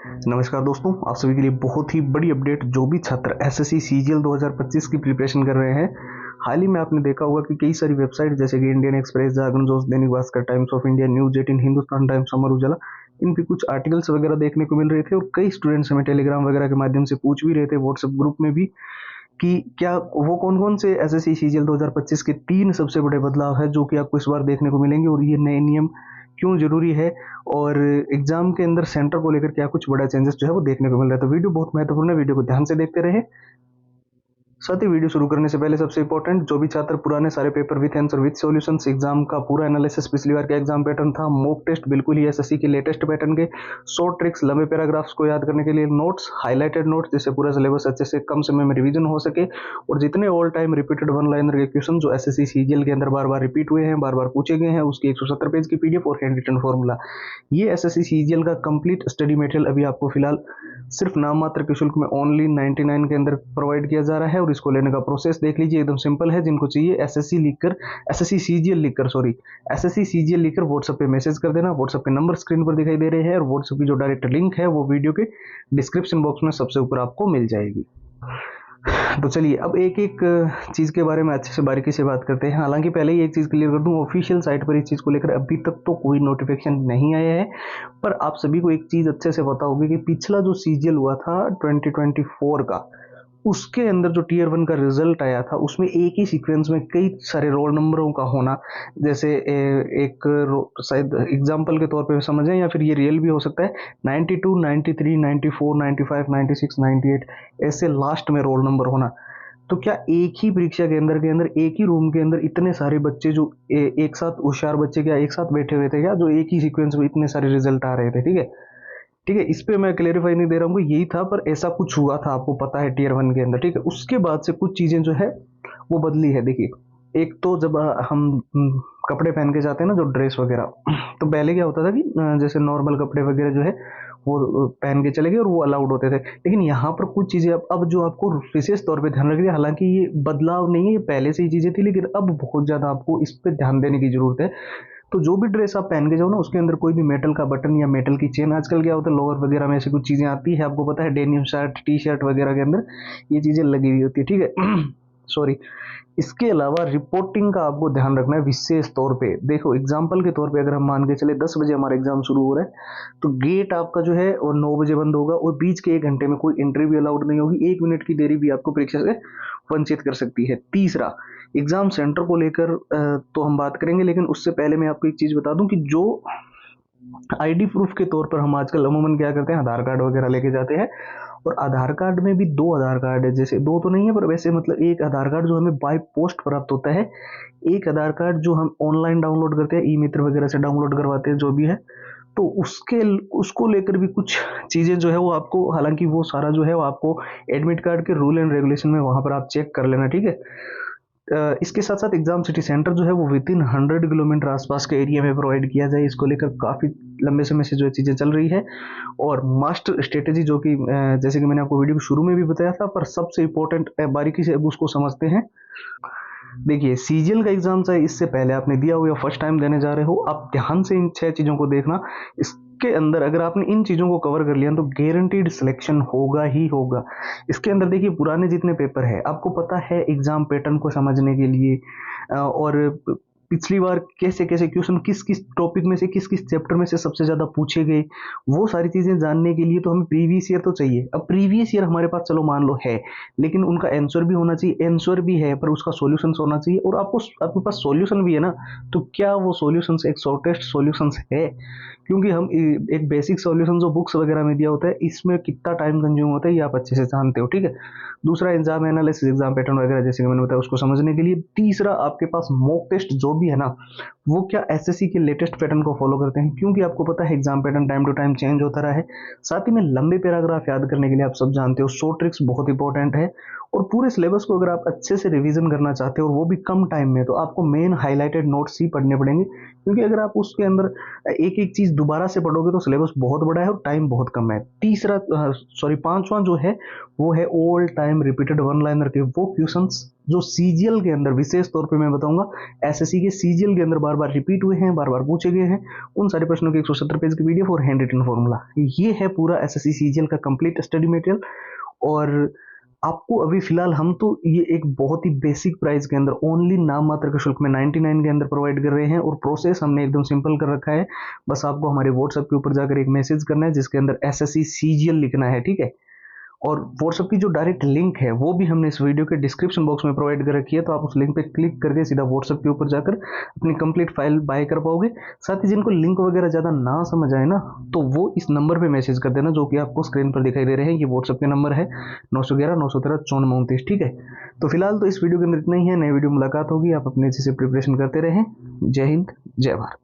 नमस्कार दोस्तों, आप सभी के लिए बहुत ही बड़ी अपडेट। जो भी छात्र एसएससी सीजीएल 2025 की प्रिपरेशन कर रहे हैं, हाल ही में आपने देखा होगा कि कई सारी वेबसाइट जैसे कि Indian express, Jagran Josh, Dainik Bhaskar, Times of India, news 18, Hindustan Times, Amar Ujala, इन पे कुछ आर्टिकल्स वगैरह देखने को मिल रहे थे और कई स्टूडेंट्स हमें टेलीग्राम वगैरह के माध्यम से पूछ भी रहे थे व्हाट्सएप ग्रुप में भी कि क्या वो कौन कौन से एसएससी सीजीएल 2025 के 3 सबसे बड़े बदलाव है जो कि आपको इस बार देखने को मिलेंगे और ये नए नियम क्यों जरूरी है और एग्जाम के अंदर सेंटर को लेकर क्या कुछ बड़ा चेंजेस जो है वो देखने को मिल रहा है। तो वीडियो बहुत महत्वपूर्ण है, वीडियो को ध्यान से देखते रहे। साथ ही वीडियो शुरू करने से पहले सबसे इंपॉर्टेंट, जो भी छात्र पुराने सारे paper with answer with solutions, exam का पूरा एनालिसिस, पिछली बार का एग्जाम पैटर्न था, मॉक टेस्ट बिल्कुल ही एसएससी के लेटेस्ट पैटर्न के, शॉर्ट ट्रिक्स, लंबे पैराग्राफ्स को याद करने के लिए नोट्स, हाईलाइटेड नोट्स, जिससे पूरा सिलेबस अच्छे से कम समय में रिवीजन हो सके, और जितने all time repeated one liner के क्वेश्चन जो एसएससी सीजीएल के अंदर बार बार रिपीट हुए हैं, बार बार पूछे गए हैं, उसकी 170 पेज की पीडीएफ और हैंड रिटन फॉर्मूला, ये एसएससी सीजीएल का कंप्लीट स्टडी मटेरियल अभी आपको फिलहाल सिर्फ नाम मात्र के शुल्क में ओनली 99 के अंदर प्रोवाइड किया जा रहा है। और इसको लेने का प्रोसेस देख लीजिए, एकदम सिंपल है। जिनको चाहिए एसएससी लिखकर, एसएससी सीजीएल लिखकर, सॉरी एसएससी सीजीएल लिखकर व्हाट्सएप पे मैसेज कर देना। व्हाट्सएप के नंबर स्क्रीन पर दिखाई दे रहे हैं और व्हाट्सएप की जो डायरेक्ट लिंक है वो वीडियो के डिस्क्रिप्शन बॉक्स में सबसे ऊपर आपको मिल जाएगी। तो चलिए अब एक एक चीज़ के बारे में अच्छे से बारीकी से बात करते हैं। हालांकि पहले ही एक चीज़ क्लियर कर दूं, ऑफिशियल साइट पर इस चीज़ को लेकर अभी तक तो कोई नोटिफिकेशन नहीं आया है, पर आप सभी को एक चीज़ अच्छे से पता होगी कि पिछला जो सीजीएल हुआ था 2024 का, उसके अंदर जो टीयर 1 का रिजल्ट आया था उसमें एक ही सीक्वेंस में कई सारे रोल नंबरों का होना, जैसे एक शायद एग्जांपल के तौर पे समझें या फिर ये रियल भी हो सकता है, 92, 93, 94, 95, 96, 98 ऐसे लास्ट में रोल नंबर होना। तो क्या एक ही परीक्षा के अंदर एक ही रूम के अंदर इतने सारे बच्चे जो एक साथ, होशियार बच्चे क्या एक साथ बैठे हुए थे क्या, जो एक ही सीक्वेंस में इतने सारे रिजल्ट आ रहे थे? ठीक है, ठीक है, इस पे मैं क्लेरिफाई नहीं दे रहा हूँ, यही था, पर ऐसा कुछ हुआ था, आपको पता है, टीयर 1 के अंदर। ठीक है, उसके बाद से कुछ चीजें जो है वो बदली है। देखिए, एक तो जब हम कपड़े पहन के जाते हैं ना, जो ड्रेस वगैरह, तो पहले क्या होता था कि जैसे नॉर्मल कपड़े वगैरह जो है वो पहन के चले गए और वो अलाउड होते थे। लेकिन यहाँ पर कुछ चीजें अब जो आपको विशेष तौर पे ध्यान रखनी है, हालांकि ये बदलाव नहीं है, ये पहले से ही चीजें थी, लेकिन अब बहुत ज्यादा आपको इस पे ध्यान देने की जरूरत है। तो जो भी ड्रेस आप पहन के जाओ ना, उसके अंदर कोई भी मेटल का बटन या मेटल की चेन, आजकल क्या होता है लोअर वगैरह में ऐसी कुछ चीजें आती है, आपको पता है, डेनिम शर्ट, टी शर्ट वगैरह के अंदर ये चीजें लगी हुई होती है। ठीक है सॉरी। इसके अलावा रिपोर्टिंग का आपको ध्यान रखना है विशेष तौर पे। देखो, एग्जाम्पल के तौर पे अगर हम मान के चले 10 बजे हमारा एग्जाम शुरू हो रहा है, तो गेट आपका जो है वो 9 बजे बंद होगा और बीच के 1 घंटे में कोई एंट्री भी अलाउड नहीं होगी। 1 मिनट की देरी भी आपको परीक्षा से वंचित कर सकती है। तीसरा, एग्जाम सेंटर को लेकर तो हम बात करेंगे, लेकिन उससे पहले मैं आपको एक चीज बता दूं कि जो आईडी प्रूफ के तौर पर हम आजकल अमूमन क्या करते हैं, आधार कार्ड वगैरह लेके जाते हैं, और आधार कार्ड में भी 2 आधार कार्ड है, जैसे दो तो नहीं है पर वैसे मतलब एक आधार कार्ड जो हमें बाय पोस्ट प्राप्त होता है, एक आधार कार्ड जो हम ऑनलाइन डाउनलोड करते हैं, ई मित्र वगैरह से डाउनलोड करवाते हैं, जो भी है। तो उसको लेकर भी कुछ चीजें जो है वो आपको, हालांकि वो सारा जो है वो आपको एडमिट कार्ड के रूल एंड रेगुलेशन में वहां पर आप चेक कर लेना। ठीक है, इसके साथ साथ एग्जाम सिटी सेंटर जो है वो विद इन 100 किलोमीटर आसपास के एरिया में प्रोवाइड किया जाए, इसको लेकर काफी लंबे समय से जो चीजें चल रही है। और मास्टर स्ट्रेटेजी जो कि जैसे कि मैंने आपको वीडियो के शुरू में भी बताया था, पर सबसे इंपॉर्टेंट बारीकी से अब उसको समझते हैं। देखिए, सीजीएल का एग्जाम चाहे इससे पहले आपने दिया हो या फर्स्ट टाइम देने जा रहे हो, आप ध्यान से इन 6 चीजों को देखना। इसके अंदर अगर आपने इन चीजों को कवर कर लिया तो गारंटीड सिलेक्शन होगा ही होगा। इसके अंदर देखिए, पुराने जितने पेपर है, आपको पता है एग्जाम पैटर्न को समझने के लिए और पिछली बार कैसे कैसे क्वेश्चन किस किस टॉपिक में से, किस किस चैप्टर में से सबसे ज्यादा पूछे गए, वो सारी चीजें जानने के लिए तो हमें प्रीवियस ईयर तो चाहिए। अब प्रीवियस ईयर हमारे पास चलो मान लो है, लेकिन उनका आंसर भी होना चाहिए, आंसर भी है पर उसका सॉल्यूशन होना चाहिए, और आपके पास सॉल्यूशन भी है ना, तो क्या वो सॉल्यूशंस एक शॉर्टेस्ट सॉल्यूशंस है? क्योंकि हम एक बेसिक सॉल्यूशन जो बुक्स वगैरह में दिया होता है, इसमें कितना टाइम कंज्यूम होता है ये आप अच्छे से जानते हो। ठीक है, दूसरा एग्जाम एनालिसिस, एग्जाम पैटर्न वगैरह जैसे कि मैंने बताया, उसको समझने के लिए। तीसरा, आपके पास मॉक टेस्ट जो भी है ना, वो क्या एसएससी के लेटेस्ट पैटर्न को फॉलो करते हैं? क्योंकि आपको पता है exam pattern time to time change होता रहा है। साथ ही में लंबे पैराग्राफ याद करने के लिए आप सब जानते हो शॉर्ट ट्रिक्स बहुत इंपॉर्टेंट है। और पूरे सिलेबस को अगर आप अच्छे से रिवीजन करना चाहते हो और वो भी कम टाइम में, तो आपको मेन हाईलाइटेड नोट्स ही पढ़ने पड़ेंगे, क्योंकि अगर आप उसके अंदर एक एक चीज दोबारा से पढ़ोगे तो सिलेबस बहुत बड़ा है और टाइम बहुत कम है। तीसरा, सॉरी, पांचवा जो है वो है all time repeated one liner के वो क्वेश्चंस, जो सीजीएल के अंदर विशेष तौर पे मैं बताऊंगा एसएससी के सीजीएल के अंदर बार बार रिपीट हुए हैं, बार बार पूछे गए हैं, उन सारे प्रश्नों के 170 पेज की पीडीएफ और हैंड रिटन फॉर्मूला, ये है पूरा एसएससी सीजीएल का कंप्लीट स्टडी मटेरियल। और आपको अभी फिलहाल हम तो ये एक बहुत ही बेसिक प्राइस के अंदर ओनली नाम मात्र के शुल्क में 99 के अंदर प्रोवाइड कर रहे हैं, और प्रोसेस हमने एकदम सिंपल कर रखा है। बस आपको हमारे व्हाट्सएप के ऊपर जाकर एक मैसेज करना है जिसके अंदर एसएससी सीजीएल लिखना है, ठीक है। और व्हाट्सएप की जो डायरेक्ट लिंक है वो भी हमने इस वीडियो के डिस्क्रिप्शन बॉक्स में प्रोवाइड कर रखी है, तो आप उस लिंक पे क्लिक करके सीधा व्हाट्सएप के ऊपर जाकर अपनी कंप्लीट फाइल बाय कर पाओगे। साथ ही जिनको लिंक वगैरह ज़्यादा ना समझ आए ना, तो वो इस नंबर पे मैसेज कर देना जो कि आपको स्क्रीन पर दिखाई दे रहे हैं। ये व्हाट्सएप के नंबर है 911 913 5429, ठीक है। तो फिलहाल तो इस वीडियो के अंदर इतना ही है। नई वीडियो मुलाकात होगी, आप अपने अच्छे से प्रिपरेशन करते रहें। जय हिंद, जय भारत।